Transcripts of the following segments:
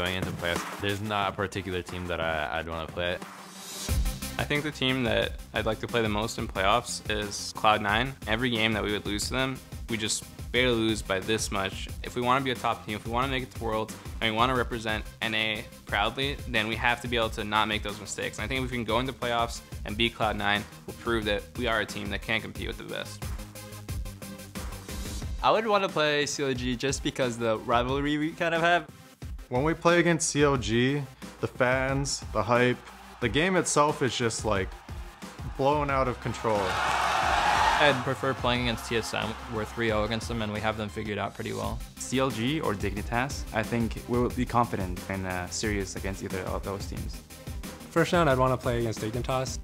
going into playoffs, there's not a particular team that I'd want to play. I think the team that I'd like to play the most in playoffs is Cloud9. Every game that we would lose to them, we just barely lose by this much. If we want to be a top team, if we want to make it to Worlds, and we want to represent NA proudly, then we have to be able to not make those mistakes. And I think if we can go into playoffs and beat Cloud9, we'll prove that we are a team that can compete with the best. I would want to play CLG just because the rivalry we kind of have. When we play against CLG, the fans, the hype, the game itself is just like blown out of control. I'd prefer playing against TSM. We're 3-0 against them and we have them figured out pretty well. CLG or Dignitas, I think we will be confident and serious against either of those teams. First round, I'd want to play against Dignitas.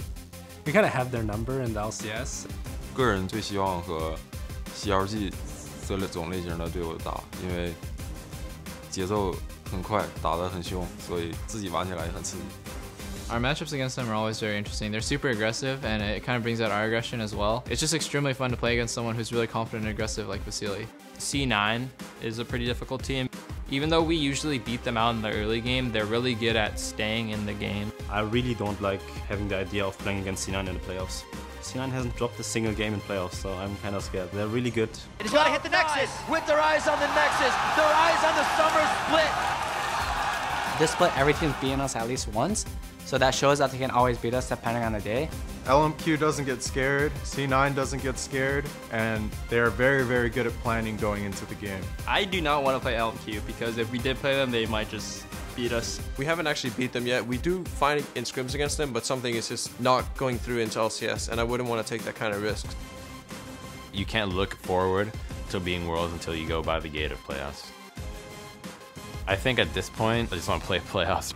We kind of have their number in the LCS. 个人最希望和 CLG 这种类型的队友打，因为节奏很快，打得很凶，所以自己玩起来也很刺激。 Our matchups against them are always very interesting. They're super aggressive, and it kind of brings out our aggression as well. It's just extremely fun to play against someone who's really confident and aggressive like Vasily. C9 is a pretty difficult team. Even though we usually beat them out in the early game, they're really good at staying in the game. I really don't like having the idea of playing against C9 in the playoffs. C9 hasn't dropped a single game in playoffs, so I'm kind of scared. They're really good. He's got to hit the Nexus with their eyes on the Nexus, their eyes on the summer split. This split, every team's beaten us at least once, so that shows that they can always beat us depending on the day. LMQ doesn't get scared, C9 doesn't get scared, and they're very, very good at planning going into the game. I do not want to play LMQ because if we did play them, they might just beat us. We haven't actually beat them yet. We do fight in scrims against them, but something is just not going through into LCS, and I wouldn't want to take that kind of risk. You can't look forward to being Worlds until you go by the gate of playoffs. I think at this point, I just want to play playoffs.